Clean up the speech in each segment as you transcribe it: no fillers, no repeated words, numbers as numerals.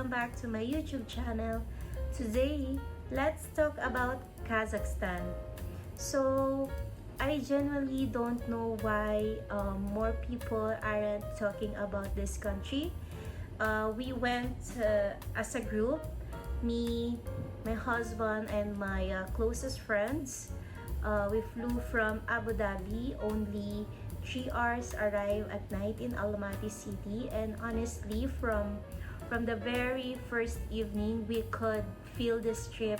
welcome back to my YouTube channel. Today, let's talk about Kazakhstan. So, I genuinely don't know why more people aren't talking about this country. We went as a group, me, my husband, and my closest friends. We flew from Abu Dhabi, only 3 hours arrive at night in Almaty City, and honestly from the very first evening we could feel this trip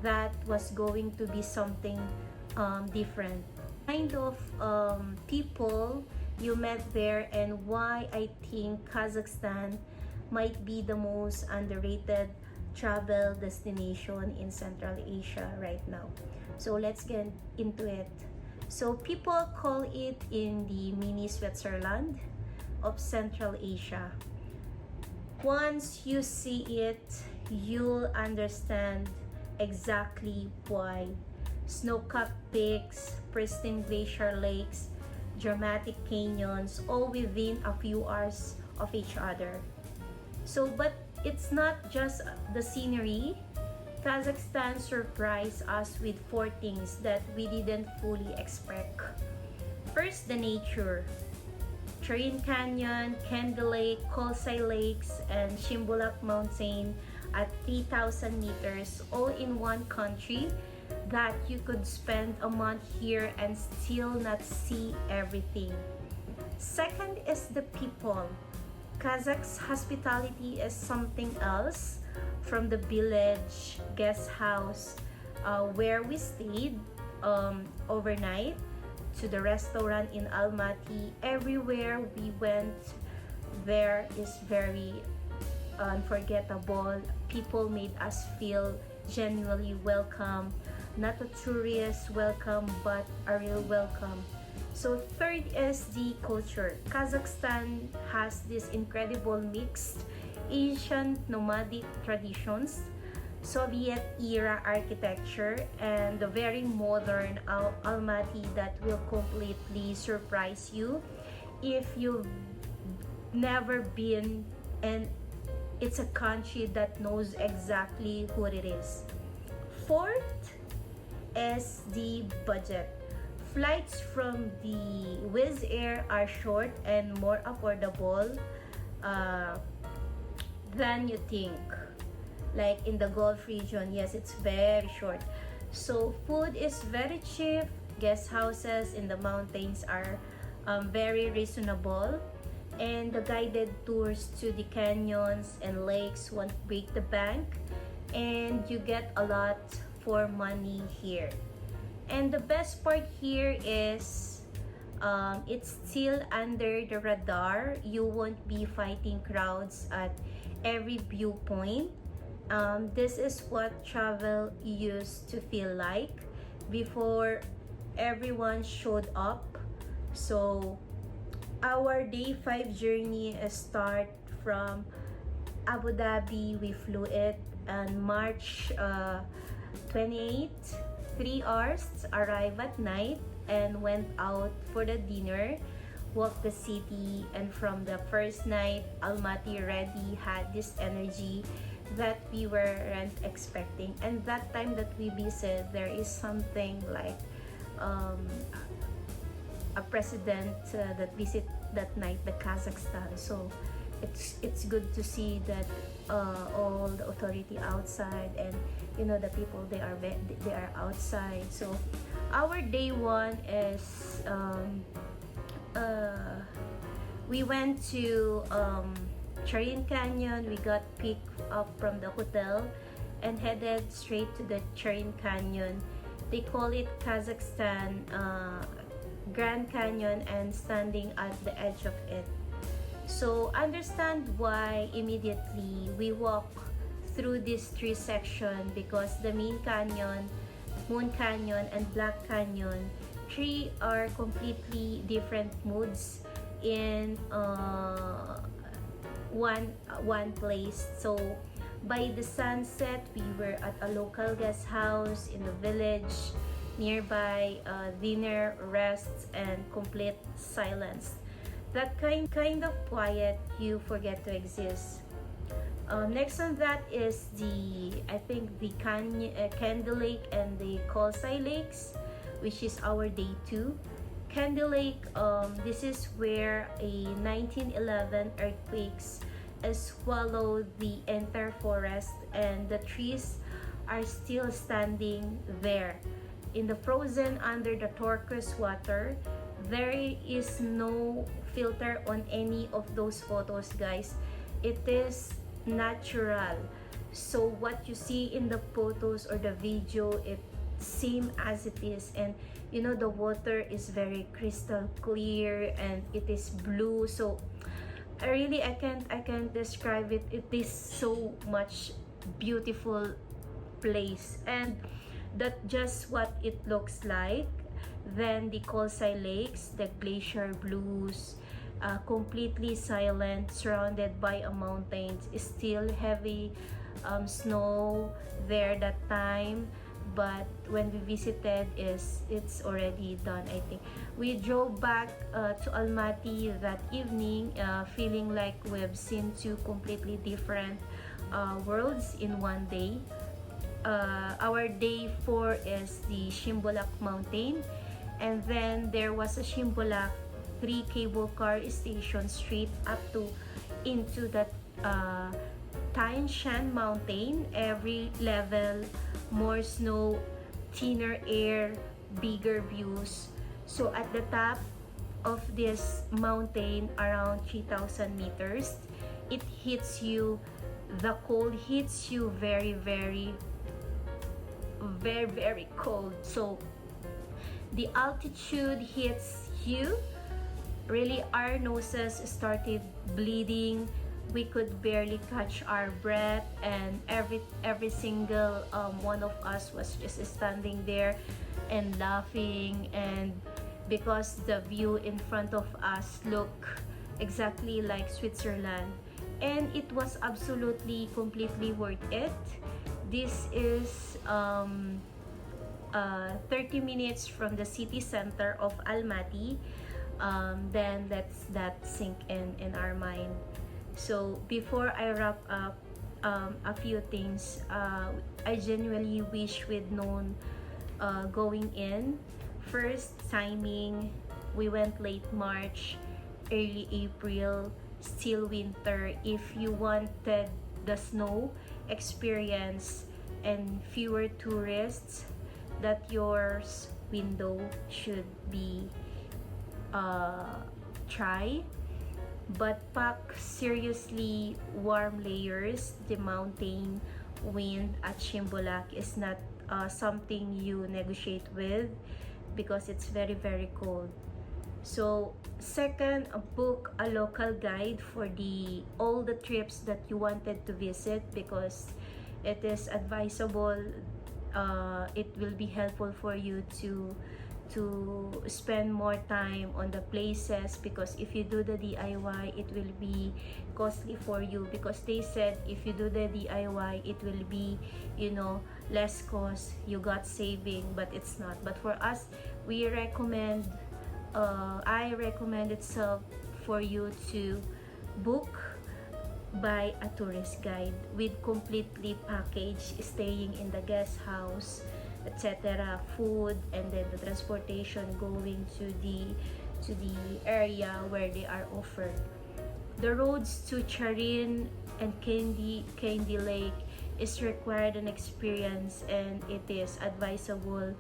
that was going to be something different. Kind of people you met there, and why I think Kazakhstan might be the most underrated travel destination in Central Asia right now. So let's get into it. So people call it in the mini Switzerland of Central Asia. Once you see it, you'll understand exactly why. Snow-capped peaks, pristine glacier lakes, dramatic canyons, all within a few hours of each other. So, but it's not just the scenery. Kazakhstan surprised us with 4 things that we didn't fully expect. First, the nature. Charyn Canyon, Kaindy Lake, Kolsai Lakes, and Shymbulak Mountain at 3,000 meters, all in one country that you could spend a month here and still not see everything. Second is the people. Kazakh's hospitality is something else. From the village guest house where we stayed overnight to the restaurant in Almaty, everywhere we went there is very unforgettable. People made us feel genuinely welcome, not a tourist welcome but a real welcome. So third is the culture. Kazakhstan has this incredible mixed Asian nomadic traditions, Soviet-era architecture, and the very modern Almaty that will completely surprise you if you've never been, and it's a country that knows exactly what it is. Fourth is the budget. Flights from the Wizz Air are short and more affordable than you think. Like in the Gulf region, yes, it's very short. So food is very cheap. Guest houses in the mountains are very reasonable, and the guided tours to the canyons and lakes won't break the bank, and you get a lot for money here. And the best part here is it's still under the radar. You won't be fighting crowds at every viewpoint. This is what travel used to feel like before everyone showed up. So our day 5 journey start from Abu Dhabi. We flew it on March 28th, 3 hours, arrive at night, and went out for the dinner, walked the city, and from the first night, Almaty already had this energy that we weren't expecting. And that time that we visit, there is something like a president that visit that night the Kazakhstan. So it's good to see that all the authority outside, and the people they are outside. So our day 1 is we went to Charyn Canyon. We got picked up from the hotel and headed straight to the Charyn Canyon. They call it Kazakhstan Grand Canyon, and standing at the edge of it. So understand why immediately we walk through this 3 section, because the main canyon, Moon Canyon, and Black Canyon, 3 are completely different moods in one place. So by the sunset, we were at a local guest house in the village nearby. Dinner, rests, and complete silence. That kind of quiet you forget to exist. Next on that is I think the Kaindy Lake and the Kolsai Lakes, which is our day 2. Kaindy Lake, this is where a 1911 earthquakes swallowed the entire forest, and the trees are still standing there. In the frozen under the turquoise water, there is no filter on any of those photos, guys. It is natural. So what you see in the photos or the video, it same as it is. And you know, the water is very crystal clear and it is blue. So I can't describe it. It is so much beautiful place, and that just what it looks like. Then the Kolsai Lakes, the glacier blues, completely silent, surrounded by a mountains. Still heavy snow there that time, but when we visited, it's already done. I think we drove back to Almaty that evening, feeling like we've seen two completely different worlds in one day. Our day 4 is the Shymbulak Mountain, and then there was a Shymbulak 3 cable car station straight up to into that Shan Mountain. Every level, more snow, thinner air, bigger views. So at the top of this mountain, around 3,000 meters, it hits you, the cold hits you very cold. So the altitude hits you, really our noses started bleeding. We could barely catch our breath, and every single one of us was just standing there and laughing, and because the view in front of us looked exactly like Switzerland, and it was absolutely completely worth it. This is 30 minutes from the city center of Almaty. Then let's that sink in our mind. So before I wrap up, a few things. I genuinely wish we'd known going in. First, timing. We went late March, early April, still winter. If you wanted the snow experience and fewer tourists, that yours window should be try. But pack seriously warm layers. The mountain wind at Shymbulak is not something you negotiate with, because it's very cold. So second, book a local guide for all the trips that you wanted to visit, because it is advisable. It will be helpful for you to spend more time on the places, because if you do the DIY, it will be costly for you, because they said if you do the DIY, it will be, you know, less cost, you got saving, but it's not. But for us, we recommend I recommend itself for you to book by a tourist guide with completely package, staying in the guest house, etc., food, and then the transportation going to the area where they are offered. The roads to Charyn and Kaindy Lake is required an experience, and it is advisable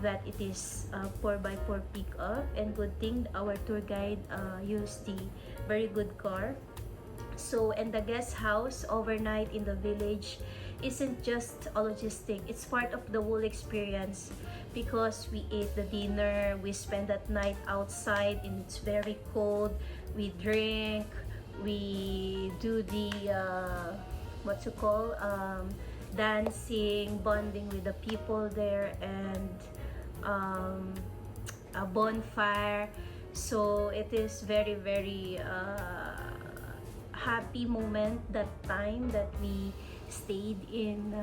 that it is 4x4 pickup. And good thing our tour guide used the very good car. So, and the guest house overnight in the village isn't just a logistic, it's part of the whole experience, because we ate the dinner, we spend that night outside and it's very cold, we drink, we do the what you call dancing, bonding with the people there, and a bonfire. So it is very happy moment that time that we stayed in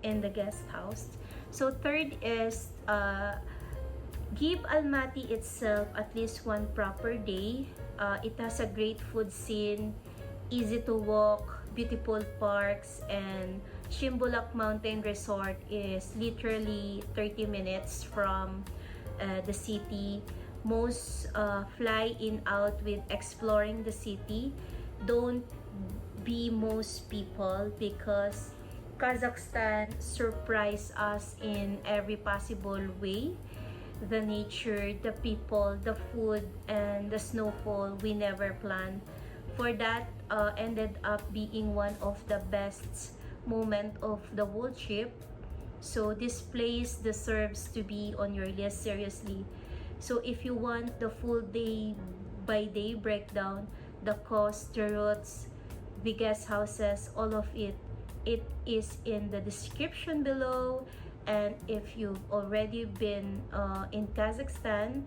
in the guest house. So third is give Almaty itself at least one proper day. It has a great food scene, easy to walk, beautiful parks, and Shymbulak Mountain Resort is literally 30 minutes from the city. Most fly in out with exploring the city. Don't be most people, because Kazakhstan surprised us in every possible way. The nature, the people, the food, and the snowfall we never planned. For that, ended up being one of the best moment of the whole trip. So this place deserves to be on your list, seriously. So if you want the full day by day breakdown, the cost, the routes, the guest houses, all of it, it is in the description below. And if you've already been in Kazakhstan,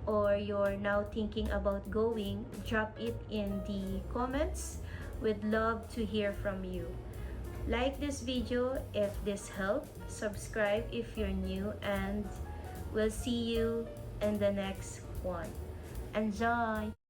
or you're now thinking about going, drop it in the comments. We'd love to hear from you. Like this video if this helped, subscribe if you're new, and we'll see you in the next one. Enjoy!